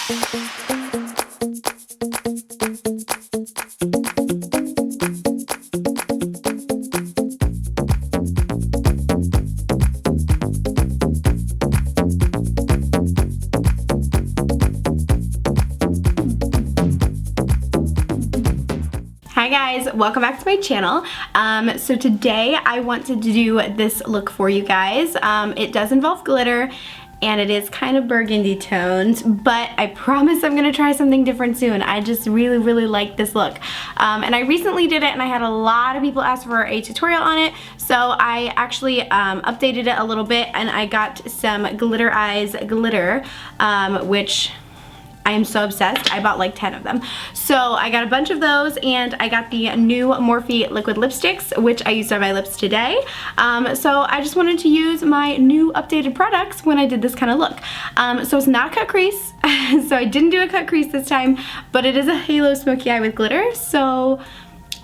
Hi guys, welcome back to my channel. So today I wanted to do this look for you guys. It does involve glitter and it is kind of burgundy toned, but I promise I'm gonna try something different soon. I just really like this look. And I recently did it and I had a lot of people ask for a tutorial on it, so I actually updated it a little bit and I got some Glitter Eyes glitter, which I am so obsessed. I bought like 10 of them. So I got a bunch of those and I got the new Morphe liquid lipsticks, which I used on my lips today. So I just wanted to use my new updated products when I did this kind of look. So it's not a cut crease, so I didn't do a cut crease this time, but it is a halo smoky eye with glitter, so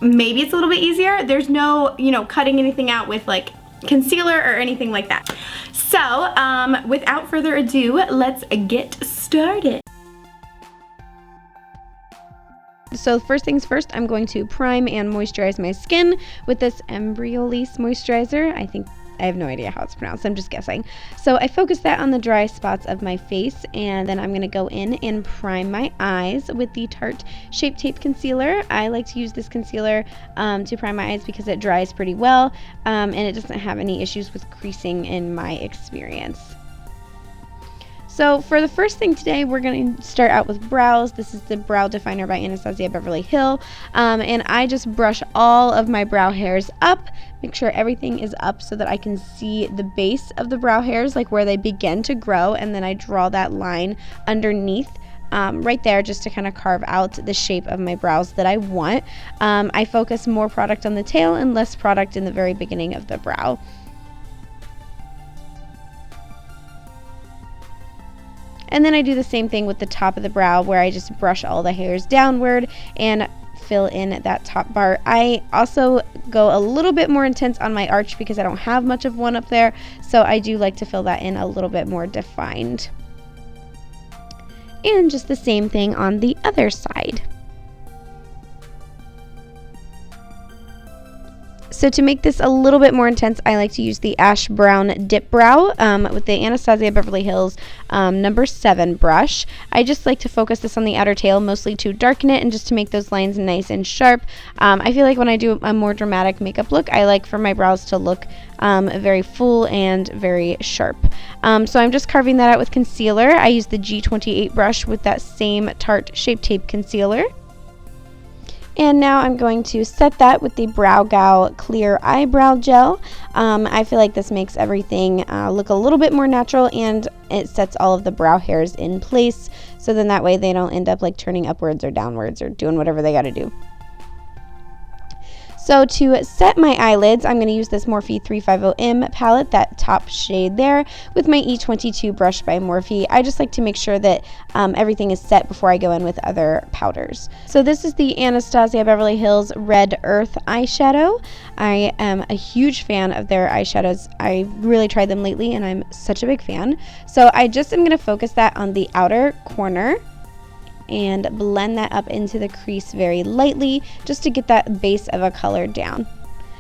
maybe it's a little bit easier. There's no, you know, cutting anything out with like concealer or anything like that. So without further ado, let's get started. So first things first, I'm going to prime and moisturize my skin with this Embryolisse moisturizer. I have no idea how it's pronounced, I'm just guessing. So I focus that on the dry spots of my face, and then I'm going to go in and prime my eyes with the Tarte Shape Tape Concealer. I like to use this concealer to prime my eyes because it dries pretty well, and it doesn't have any issues with creasing in my experience. So for the first thing today, we're going to start out with brows. This is the Brow Definer by Anastasia Beverly Hill, and I just brush all of my brow hairs up, make sure everything is up so that I can see the base of the brow hairs, like where they begin to grow, and then I draw that line underneath right there just to kind of carve out the shape of my brows that I want. I focus more product on the tail and less product in the very beginning of the brow. And then I do the same thing with the top of the brow, where I just brush all the hairs downward and fill in that top bar. I also go a little bit more intense on my arch because I don't have much of one up there, so I do like to fill that in a little bit more defined. And just the same thing on the other side. So to make this a little bit more intense, I like to use the Ash Brown Dip Brow with the Anastasia Beverly Hills number 7 brush. I just like to focus this on the outer tail, mostly to darken it and just to make those lines nice and sharp. I feel like when I do a more dramatic makeup look, I like for my brows to look very full and very sharp. So I'm just carving that out with concealer. I use the G28 brush with that same Tarte Shape Tape Concealer. And now I'm going to set that with the Brow Gal Clear Eyebrow Gel. I feel like this makes everything look a little bit more natural, and it sets all of the brow hairs in place, so then that way they don't end up like turning upwards or downwards or doing whatever they got to do. So to set my eyelids, I'm going to use this Morphe 350M palette, that top shade there, with my E22 brush by Morphe. I just like to make sure that everything is set before I go in with other powders. So this is the Anastasia Beverly Hills Red Earth eyeshadow. I am a huge fan of their eyeshadows. I really tried them lately and I'm such a big fan. So I just am going to focus that on the outer corner and blend that up into the crease very lightly, just to get that base of a color down.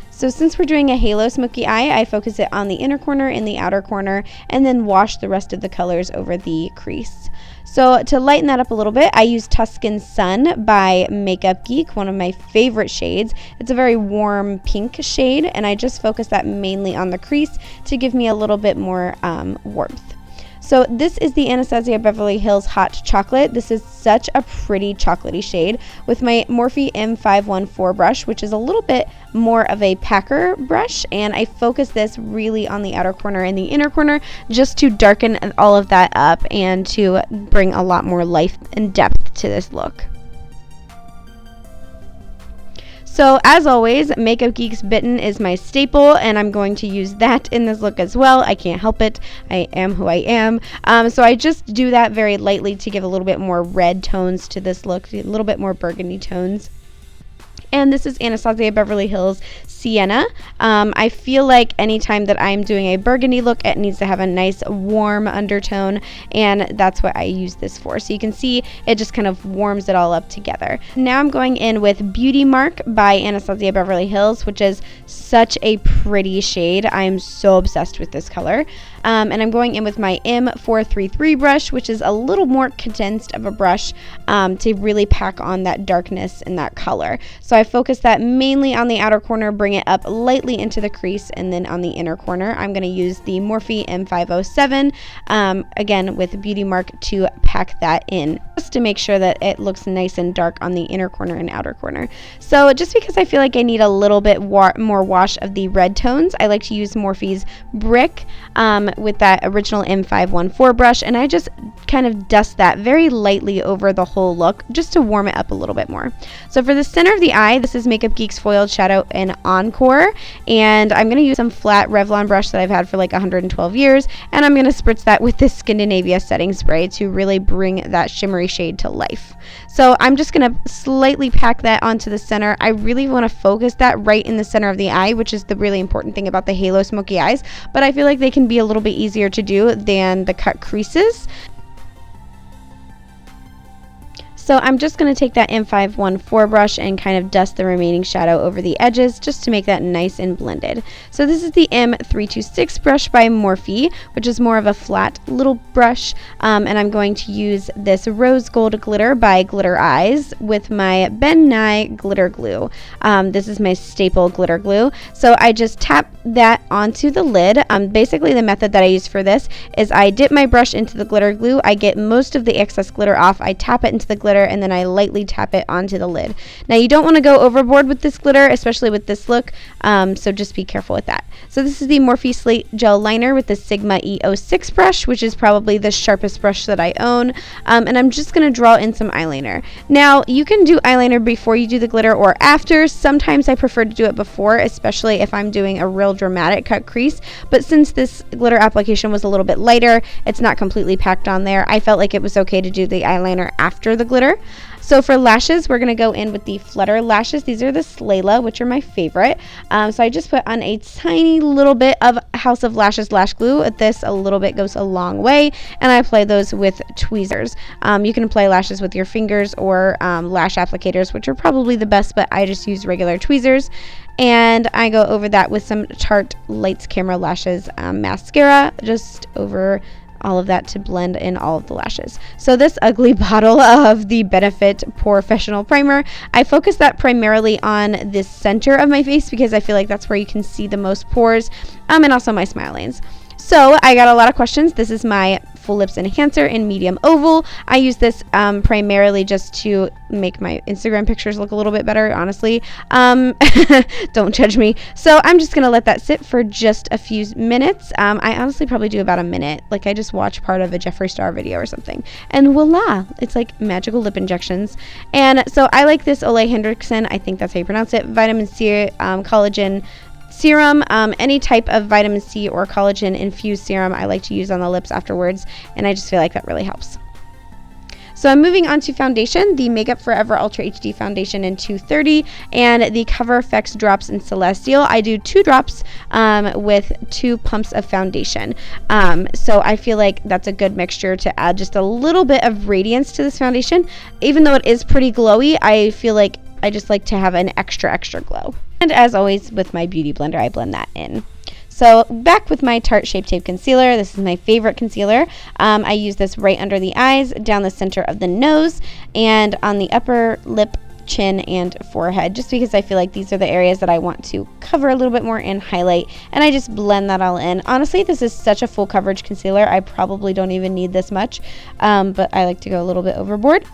So since we're doing a halo smoky eye, I focus it on the inner corner and the outer corner, and then wash the rest of the colors over the crease. So to lighten that up a little bit, I use Tuscan Sun by Makeup Geek, one of my favorite shades. It's a very warm pink shade, and I just focus that mainly on the crease to give me a little bit more warmth. So this is the Anastasia Beverly Hills Hot Chocolate. This is such a pretty chocolatey shade with my Morphe M514 brush, which is a little bit more of a packer brush, and I focus this really on the outer corner and the inner corner just to darken all of that up and to bring a lot more life and depth to this look. So as always, Makeup Geek's Bitten is my staple, and I'm going to use that in this look as well. I can't help it. I am who I am. So I just do that very lightly to give a little bit more red tones to this look, a little bit more burgundy tones. And this is Anastasia Beverly Hills Sienna. I feel like anytime that I'm doing a burgundy look, it needs to have a nice warm undertone, and that's what I use this for. So you can see it just kind of warms it all up together. Now I'm going in with Beauty Mark by Anastasia Beverly Hills, which is such a pretty shade. I am so obsessed with this color. And I'm going in with my M433 brush, which is a little more condensed of a brush to really pack on that darkness and that color. So I focus that mainly on the outer corner, bring it up lightly into the crease, and then on the inner corner, I'm going to use the Morphe M507, again with Beauty Mark to pack that in, just to make sure that it looks nice and dark on the inner corner and outer corner. So just because I feel like I need a little bit more wash of the red tones, I like to use Morphe's Brick with that original M514 brush, and I just kind of dust that very lightly over the whole look just to warm it up a little bit more. So for the center of the eye, this is Makeup Geek's Foiled Shadow in Encore, and I'm going to use some flat Revlon brush that I've had for like 112 years, and I'm going to spritz that with this Skindinavia setting spray to really bring that shimmery shade to life. So I'm just going to slightly pack that onto the center. I really want to focus that right in the center of the eye, which is the really important thing about the halo smoky eyes, but I feel like they can be a little bit easier to do than the cut creases. So I'm just going to take that M514 brush and kind of dust the remaining shadow over the edges just to make that nice and blended. So this is the M326 brush by Morphe, which is more of a flat little brush, and I'm going to use this Rose Gold Glitter by Glitter Eyes with my Ben Nye glitter glue. This is my staple glitter glue. So I just tap that onto the lid. Basically the method that I use for this is I dip my brush into the glitter glue, I get most of the excess glitter off, I tap it into the glitter, and then I lightly tap it onto the lid. Now you don't want to go overboard with this glitter, especially with this look, so just be careful with that. So this is the Morphe Slate Gel Liner with the Sigma E06 brush, which is probably the sharpest brush that I own, and I'm just going to draw in some eyeliner. Now you can do eyeliner before you do the glitter or after. Sometimes I prefer to do it before, especially if I'm doing a real dramatic cut crease, but since this glitter application was a little bit lighter, it's not completely packed on there, I felt like it was okay to do the eyeliner after the glitter. So for lashes, we're going to go in with the Flutter lashes. These are the Slayla, which are my favorite. So I just put on a tiny little bit of House of Lashes lash glue. This a little bit goes a long way, and I apply those with tweezers. You can apply lashes with your fingers or lash applicators, which are probably the best, but I just use regular tweezers. And I go over that with some Tarte Lights Camera Lashes mascara, just over all of that to blend in all of the lashes. So this ugly bottle of the Benefit Professional Primer, I focus that primarily on the center of my face because I feel like that's where you can see the most pores, and also my smile lanes. So I got a lot of questions. This is my Full Lips Enhancer in medium oval. I use this primarily just to make my Instagram pictures look a little bit better, honestly. Don't judge me. So I'm just going to let that sit for just a few minutes. I honestly probably do about a minute. Like I just watch part of a Jeffree Star video or something. And voila, it's like magical lip injections. And so I like this Ole Hendrickson, I think that's how you pronounce it, vitamin C collagen serum. Any type of vitamin C or collagen infused serum I like to use on the lips afterwards, and I just feel like that really helps. So I'm moving on to foundation, the Makeup Forever Ultra HD foundation in 230 and the Cover FX drops in Celestial. I do 2 drops with 2 pumps of foundation. So I feel like that's a good mixture to add just a little bit of radiance to this foundation. Even though it is pretty glowy, I feel like I just like to have an extra glow. And as always with my beauty blender, I blend that in. So back with my Tarte Shape Tape Concealer. This is my favorite concealer. I use this right under the eyes, down the center of the nose, and on the upper lip, chin, and forehead, just because I feel like these are the areas that I want to cover a little bit more and highlight, and I just blend that all in. Honestly, this is such a full coverage concealer. I probably don't even need this much, but I like to go a little bit overboard.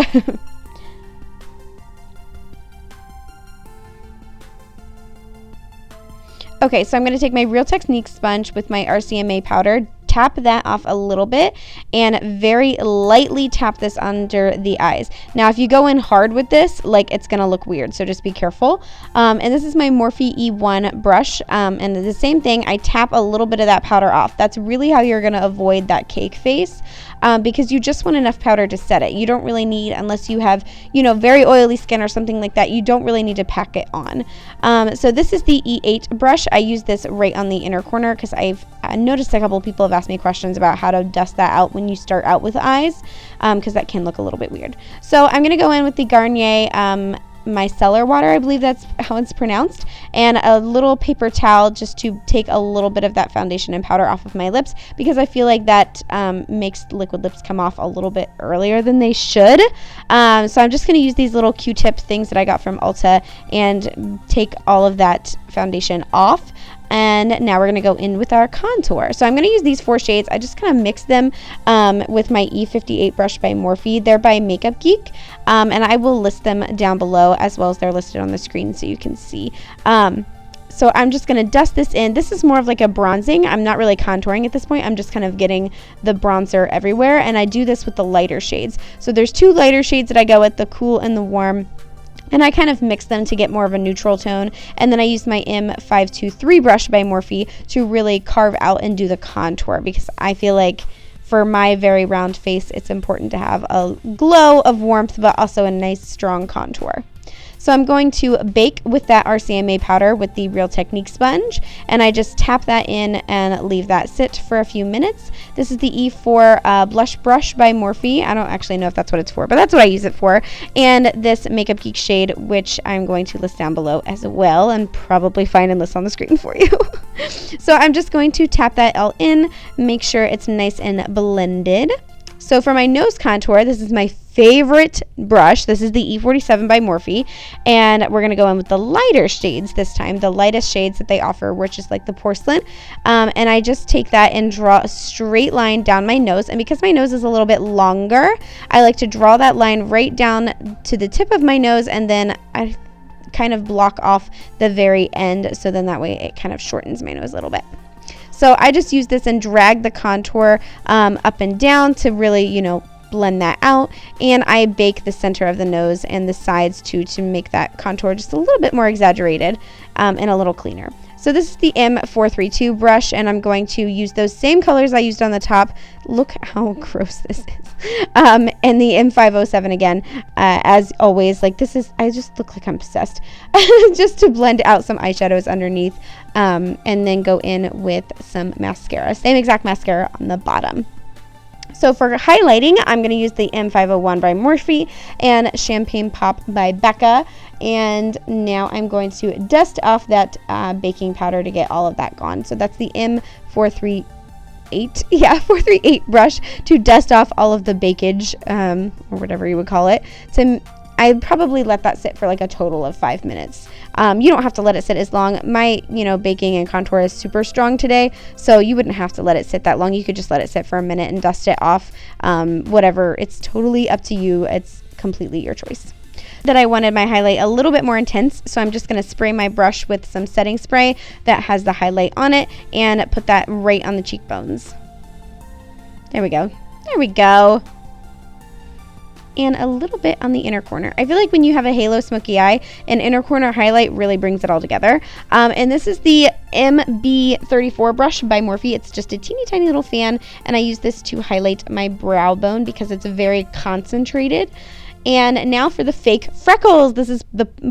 Okay, so I'm going to take my Real Techniques sponge with my RCMA powder, tap that off a little bit, and very lightly tap this under the eyes. Now, if you go in hard with this, like, it's going to look weird, so just be careful. And this is my Morphe E1 brush, and the same thing, I tap a little bit of that powder off. That's really how you're going to avoid that cake face. because you just want enough powder to set it. You don't really need, unless you have, you know, very oily skin or something like that, you don't really need to pack it on. So this is the E8 brush. I use this right on the inner corner because I've noticed a couple of people have asked me questions about how to dust that out when you start out with eyes, because that can look a little bit weird. So I'm going to go in with the Garnier micellar water, I believe that's how it's pronounced, and a little paper towel just to take a little bit of that foundation and powder off of my lips, because I feel like that makes liquid lips come off a little bit earlier than they should. So I'm just going to use these little Q-tip things that I got from Ulta and take all of that foundation off. And now we're going to go in with our contour. So I'm going to use these 4 shades. I just kind of mix them with my E58 brush by Morphe. They're by Makeup Geek. And I will list them down below, as well as they're listed on the screen so you can see. So I'm just going to dust this in. This is more of like a bronzing. I'm not really contouring at this point. I'm just kind of getting the bronzer everywhere. And I do this with the lighter shades. So there's 2 lighter shades that I go with, the cool and the warm. And I kind of mix them to get more of a neutral tone. And then I use my M523 brush by Morphe to really carve out and do the contour, because I feel like for my very round face, it's important to have a glow of warmth, but also a nice strong contour. So I'm going to bake with that RCMA powder with the Real Technique sponge, and I just tap that in and leave that sit for a few minutes. This is the E4 blush brush by Morphe. I don't actually know if that's what it's for, but that's what I use it for. And this Makeup Geek shade, which I'm going to list down below as well, and probably find and list on the screen for you. So I'm just going to tap that all in, make sure it's nice and blended. So for my nose contour, this is my favorite brush. This is the E47 by Morphe, and we're going to go in with the lighter shades this time, the lightest shades that they offer, which is like the porcelain. And I just take that and draw a straight line down my nose, and because my nose is a little bit longer, I like to draw that line right down to the tip of my nose, and then I kind of block off the very end, so then that way it kind of shortens my nose a little bit. So I just use this and drag the contour up and down to really, you know, blend that out. And I bake the center of the nose and the sides too, to make that contour just a little bit more exaggerated and a little cleaner. So this is the M432 brush, and I'm going to use those same colors I used on the top. Look how gross this is. And the M507 again, as always, like this is, I just look like I'm obsessed. Just to blend out some eyeshadows underneath, and then go in with some mascara. Same exact mascara on the bottom. So for highlighting, I'm going to use the M501 by Morphe and Champagne Pop by Becca. And now I'm going to dust off that baking powder to get all of that gone. So that's the M438, 438 brush to dust off all of the bakage, or whatever you would call it. I'd probably let that sit for like a total of 5 minutes. You don't have to let it sit as long. My, baking and contour is super strong today, so you wouldn't have to let it sit that long. You could just let it sit for a minute and dust it off. Whatever, it's totally up to you. It's completely your choice. That I wanted my highlight a little bit more intense, so I'm just going to spray my brush with some setting spray that has the highlight on it and put that right on the cheekbones. There we go. There we go. And a little bit on the inner corner. I feel like when you have a halo smoky eye, an inner corner highlight really brings it all together. And this is the MB34 brush by Morphe. It's just a teeny tiny little fan, and I use this to highlight my brow bone because it's very concentrated. And now for the fake freckles. This is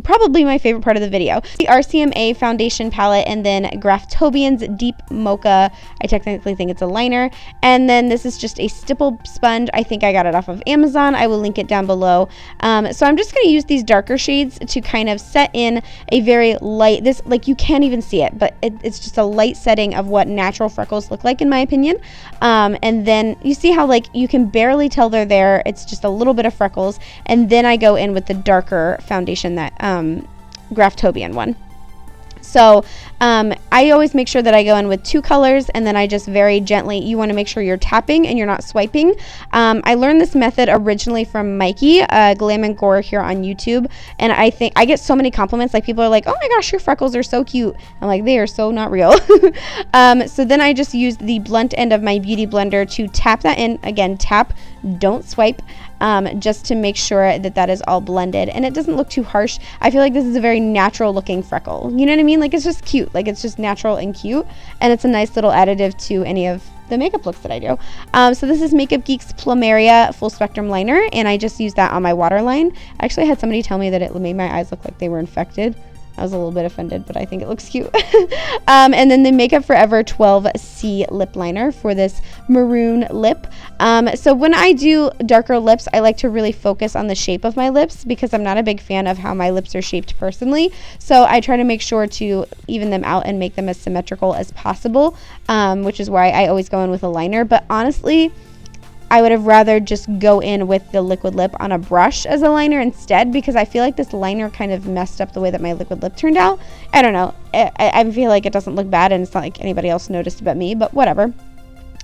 probably my favorite part of the video. The RCMA foundation palette, and then Graftobian's Deep Mocha. I technically think it's a liner. And then this is just a stipple sponge. I think I got it off of Amazon. I will link it down below. So I'm just going to use these darker shades to kind of set in a very light, this, like, you can't even see it, but it's just a light setting of what natural freckles look like, in my opinion. And then you see how, like, you can barely tell they're there. It's just a little bit of freckles. And then I go in with the darker foundation, that Graftobian one. So I always make sure that I go in with 2 colors, and then I just very gently, you want to make sure you're tapping and you're not swiping. I learned this method originally from Mikey, Glam and Gore here on YouTube, and I think I get so many compliments. Like, people are like, oh my gosh, your freckles are so cute. I'm like, they are so not real. So then I just used the blunt end of my beauty blender to tap that in. Again, tap, don't swipe, just to make sure that that is all blended and it doesn't look too harsh. I feel like this is a very natural looking freckle. You know what I mean? Like, it's just cute. Like, it's just natural and cute, and it's a nice little additive to any of the makeup looks that I do. So this is Makeup Geek's Plumeria Full Spectrum Liner, and I just used that on my waterline. I actually had somebody tell me that it made my eyes look like they were infected. I was a little bit offended, but I think it looks cute. And then the Makeup Forever 12C lip liner for this maroon lip. So when I do darker lips, I like to really focus on the shape of my lips because I'm not a big fan of how my lips are shaped personally. So I try to make sure to even them out and make them as symmetrical as possible, which is why I always go in with a liner. But honestly, I would have rather just go in with the liquid lip on a brush as a liner instead, because I feel like this liner kind of messed up the way that my liquid lip turned out. I don't know. I feel like it doesn't look bad, and it's not like anybody else noticed but me, but whatever.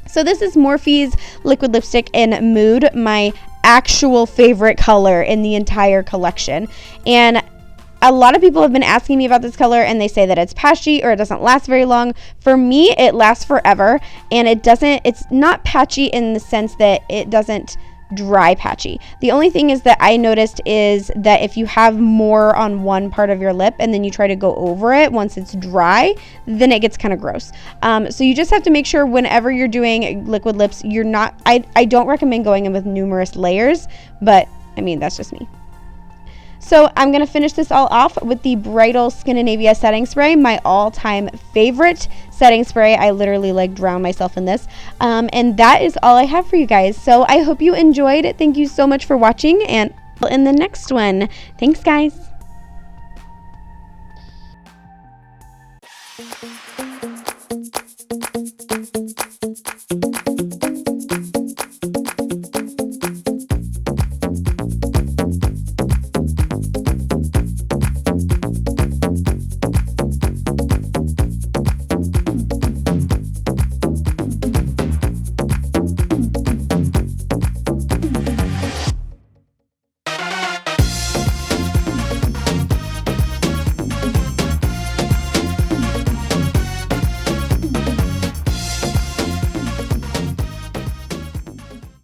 So this is Morphe's liquid lipstick in Mood, my actual favorite color in the entire collection. And a lot of people have been asking me about this color, and they say that it's patchy or it doesn't last very long. For me, it lasts forever, and it's not patchy in the sense that it doesn't dry patchy. The only thing is that I noticed is that if you have more on one part of your lip and then you try to go over it once it's dry, then it gets kind of gross. So you just have to make sure whenever you're doing liquid lips, I don't recommend going in with numerous layers, but I mean, that's just me. So I'm going to finish this all off with the Bridal Skindinavia setting spray, my all-time favorite setting spray. I literally drown myself in this. And that is all I have for you guys. So I hope you enjoyed. Thank you so much for watching, and in the next one. Thanks, guys.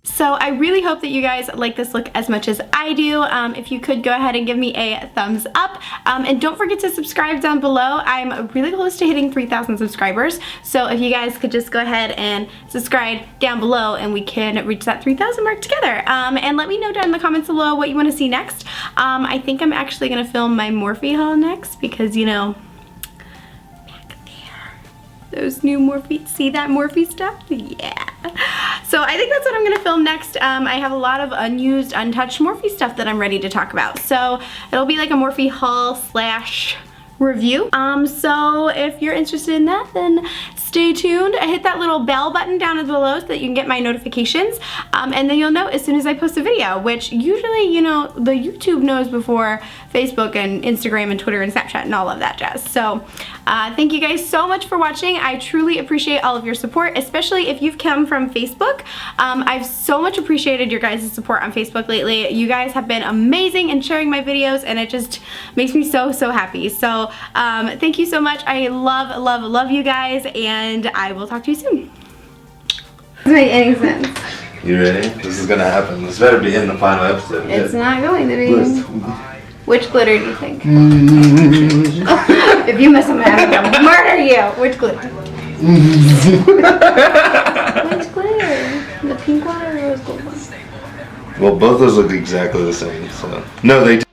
So I really hope that you guys like this look as much as I do. If you could go ahead and give me a thumbs up, and don't forget to subscribe down below. I'm really close to hitting 3,000 subscribers, so if you guys could just go ahead and subscribe down below and we can reach that 3,000 mark together. And let me know down in the comments below what you want to see next. I think I'm actually going to film my Morphe haul next because, you know, those new Morphe, see that Morphe stuff? Yeah. So I think that's what I'm gonna film next. I have a lot of unused, untouched Morphe stuff that I'm ready to talk about. So it'll be like a Morphe haul slash review. So if you're interested in that, then stay tuned. Hit that little bell button down below so that you can get my notifications. And then you'll know as soon as I post a video, which usually, you know, the YouTube knows before Facebook and Instagram and Twitter and Snapchat and all of that jazz. So thank you guys so much for watching. I truly appreciate all of your support, especially if you've come from Facebook. I've so much appreciated your guys' support on Facebook lately. You guys have been amazing in sharing my videos, and it just makes me so, so happy. So thank you so much. I love, love, love you guys, and I will talk to you soon. Doesn't make any sense. You ready? This is gonna happen. This better be in the final episode. It's not going to be. Which glitter do you think? If you miss them, I'm gonna murder you. Which glitter? Which glitter? The pink one or the rose gold one? Well, both those look exactly the same. So no, they.